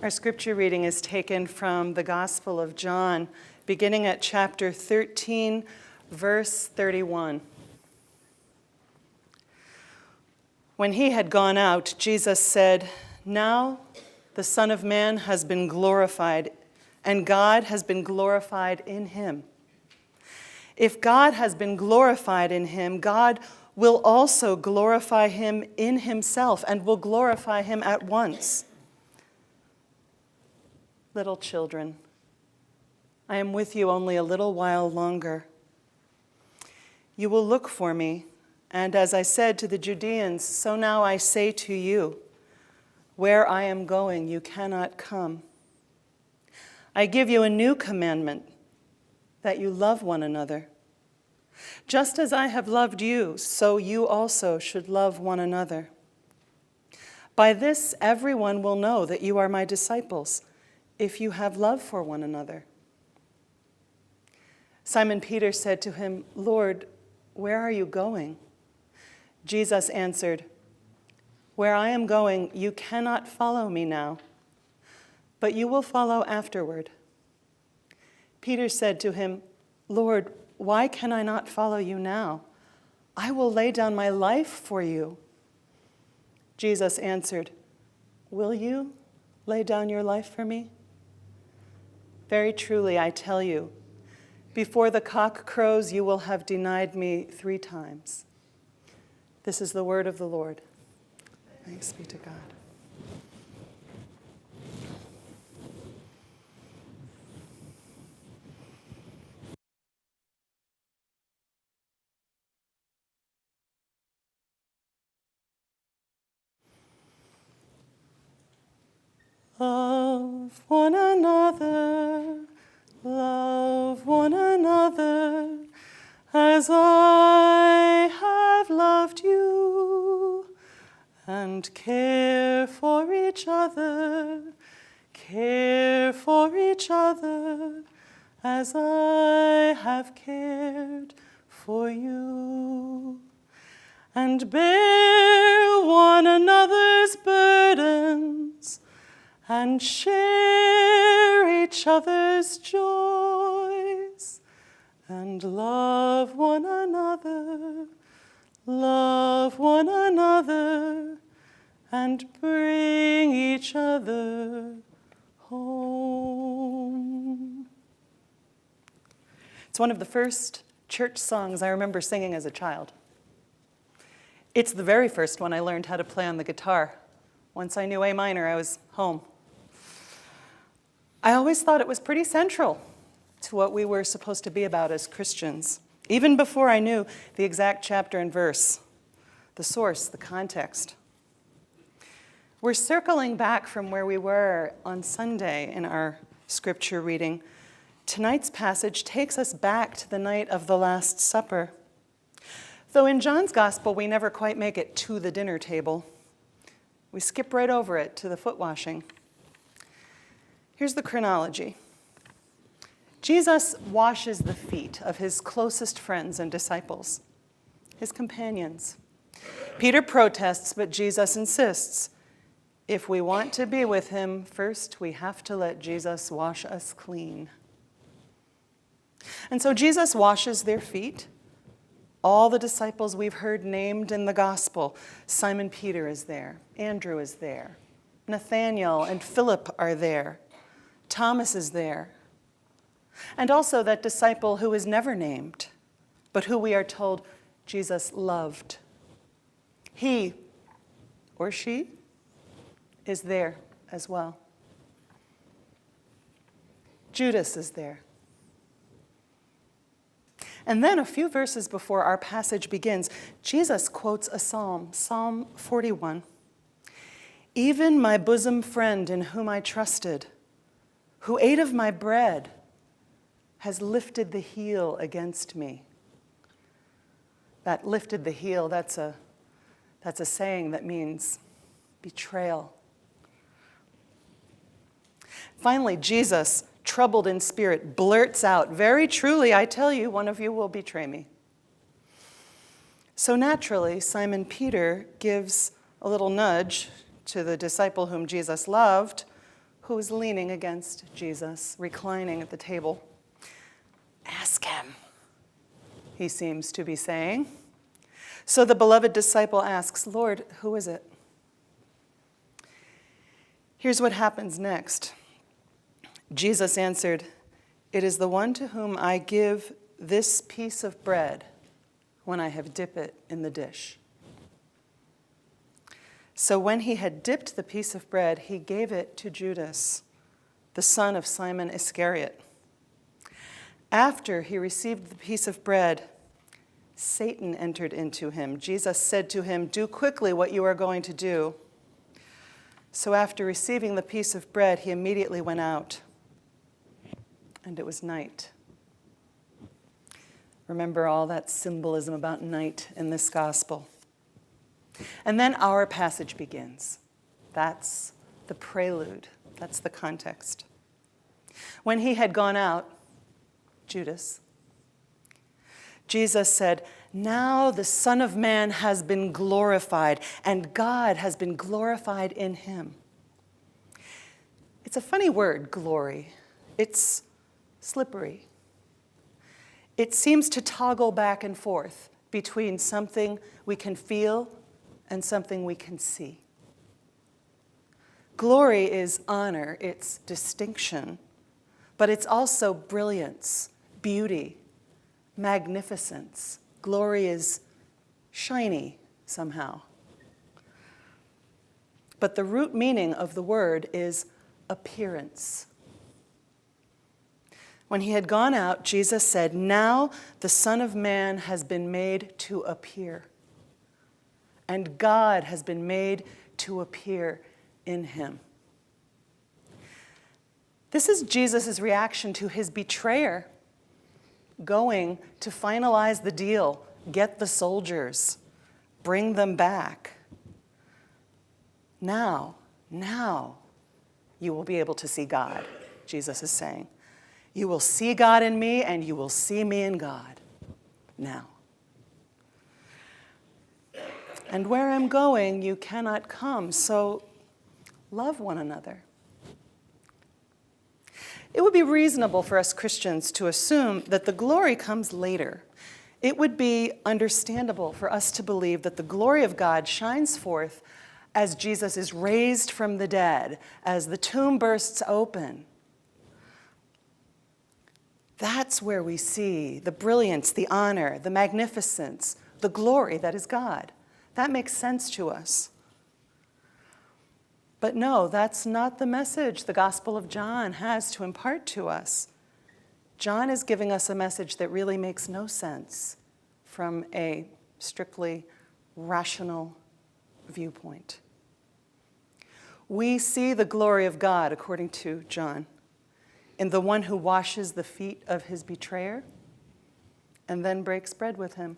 Our scripture reading is taken from the Gospel of John, beginning at chapter 13, verse 31. When he had gone out, Jesus said, "Now the Son of Man has been glorified, and God has been glorified in him. If God has been glorified in him, God will also glorify him in himself and will glorify him at once. Little children, I am with you only a little while longer. You will look for me, and as I said to the Judeans, so now I say to you, where I am going, you cannot come. I give you a new commandment, that you love one another. Just as I have loved you, so you also should love one another. By this, everyone will know that you are my disciples, if you have love for one another." Simon Peter said to him, "Lord, where are you going?" Jesus answered, "Where I am going, you cannot follow me now, but you will follow afterward." Peter said to him, "Lord, why can I not follow you now? I will lay down my life for you." Jesus answered, "Will you lay down your life for me? Very truly, I tell you, before the cock crows, you will have denied me 3 times. This is the word of the Lord. Thanks be to God. Love one another, love one another, as I have loved you, and care for each other, as I have cared for you. And bear one another's burdens, and share each other's joys, and love one another, and bring each other home. It's one of the first church songs I remember singing as a child. It's the very first one I learned how to play on the guitar. Once I knew A minor, I was home. I always thought it was pretty central to what we were supposed to be about as Christians, even before I knew the exact chapter and verse, the source, the context. We're circling back from where we were on Sunday in our scripture reading. Tonight's passage takes us back to the night of the Last Supper. Though in John's Gospel, we never quite make it to the dinner table. We skip right over it to the foot washing. Here's the chronology. Jesus washes the feet of his closest friends and disciples, his companions. Peter protests, but Jesus insists. If we want to be with him, first we have to let Jesus wash us clean. And so Jesus washes their feet. All the disciples we've heard named in the gospel. Simon Peter is there. Andrew is there. Nathanael and Philip are there. Thomas is there. And also that disciple who is never named, but who we are told Jesus loved. He or she is there as well. Judas is there. And then a few verses before our passage begins, Jesus quotes a psalm, Psalm 41. "Even my bosom friend in whom I trusted, who ate of my bread, has lifted the heel against me." That lifted the heel, that's a saying that means betrayal. Finally, Jesus, troubled in spirit, blurts out, "Very truly, I tell you, one of you will betray me." So naturally, Simon Peter gives a little nudge to the disciple whom Jesus loved, who is leaning against Jesus, reclining at the table. Ask him, he seems to be saying. So the beloved disciple asks, Lord, who is it? Here's what happens next. Jesus answered, it is the one to whom I give this piece of bread when I have dipped it in the dish. So when he had dipped the piece of bread, he gave it to Judas, the son of Simon Iscariot. After he received the piece of bread, Satan entered into him. Jesus said to him, do quickly what you are going to do. So after receiving the piece of bread, he immediately went out, and it was night. Remember all that symbolism about night in this gospel. And then our passage begins. That's the prelude. That's the context. When he had gone out, Judas, Jesus said, now the Son of Man has been glorified, and God has been glorified in him. It's a funny word, glory. It's slippery. It seems to toggle back and forth between something we can feel and something we can see. Glory is honor, it's distinction, but it's also brilliance, beauty, magnificence. Glory is shiny somehow. But the root meaning of the word is appearance. When he had gone out, Jesus said, now the Son of Man has been made to appear, and God has been made to appear in him. This is Jesus' reaction to his betrayer going to finalize the deal, get the soldiers, bring them back. Now you will be able to see God, Jesus is saying. You will see God in me, and you will see me in God. Now. And where I'm going, you cannot come, so love one another. It would be reasonable for us Christians to assume that the glory comes later. It would be understandable for us to believe that the glory of God shines forth as Jesus is raised from the dead, as the tomb bursts open. That's where we see the brilliance, the honor, the magnificence, the glory that is God. That makes sense to us. But no, that's not the message the Gospel of John has to impart to us. John is giving us a message that really makes no sense from a strictly rational viewpoint. We see the glory of God, according to John, in the one who washes the feet of his betrayer and then breaks bread with him.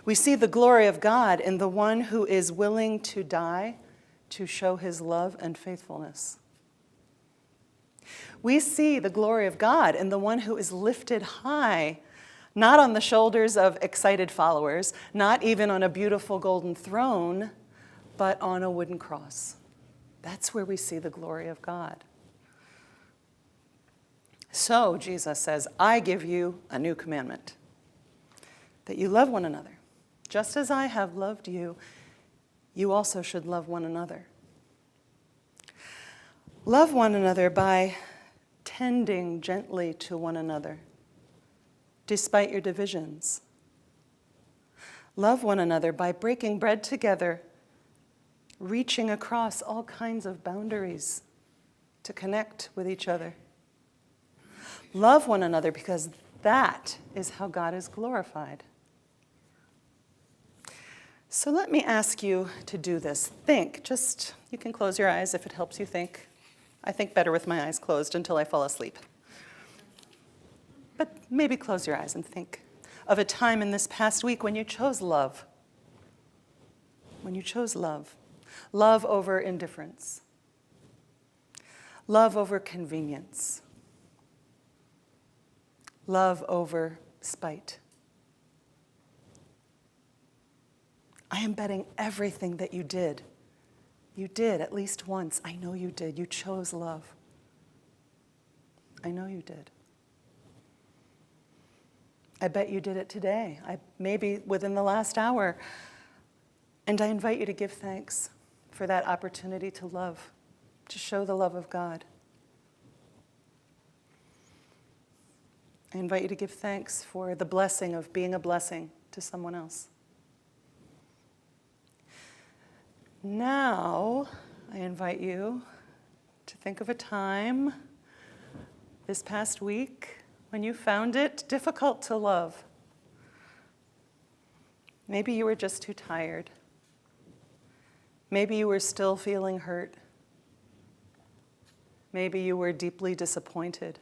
We see the glory of God in the one who is willing to die to show his love and faithfulness. We see the glory of God in the one who is lifted high, not on the shoulders of excited followers, not even on a beautiful golden throne, but on a wooden cross. That's where we see the glory of God. So, Jesus says, I give you a new commandment, that you love one another. Just as I have loved you, you also should love one another. Love one another by tending gently to one another, despite your divisions. Love one another by breaking bread together, reaching across all kinds of boundaries to connect with each other. Love one another because that is how God is glorified. So let me ask you to do this. Think, you can close your eyes if it helps you think. I think better with my eyes closed until I fall asleep. But maybe close your eyes and think of a time in this past week when you chose love. When you chose love. Love over indifference. Love over convenience. Love over spite. I am betting everything that you did You did at least once. I know you did. You chose love. I know you did. I bet you did it today, maybe within the last hour. And I invite you to give thanks for that opportunity to love, to show the love of God. I invite you to give thanks for the blessing of being a blessing to someone else. Now, I invite you to think of a time this past week when you found it difficult to love. Maybe you were just too tired. Maybe you were still feeling hurt. Maybe you were deeply disappointed.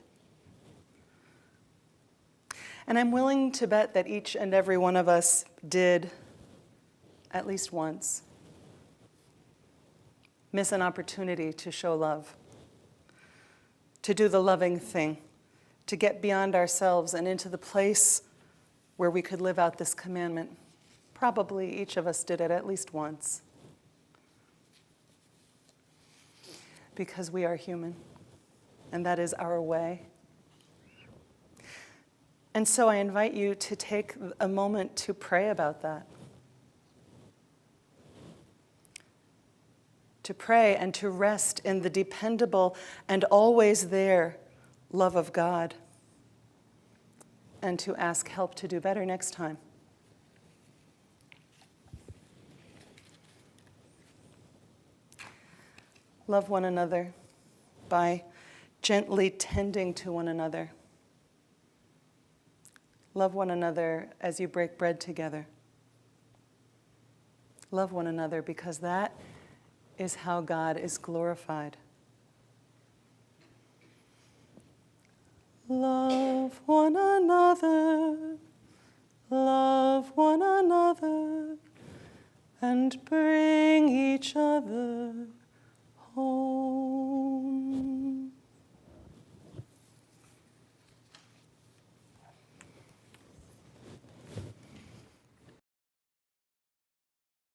And I'm willing to bet that each and every one of us did, at least once, miss an opportunity to show love, to do the loving thing, to get beyond ourselves and into the place where we could live out this commandment. Probably each of us did it at least once. Because we are human, and that is our way. And so I invite you to take a moment to pray about that. To pray and to rest in the dependable and always there love of God, and to ask help to do better next time. Love one another by gently tending to one another. Love one another as you break bread together. Love one another because that is how God is glorified. Love one another, love one another, and bring each other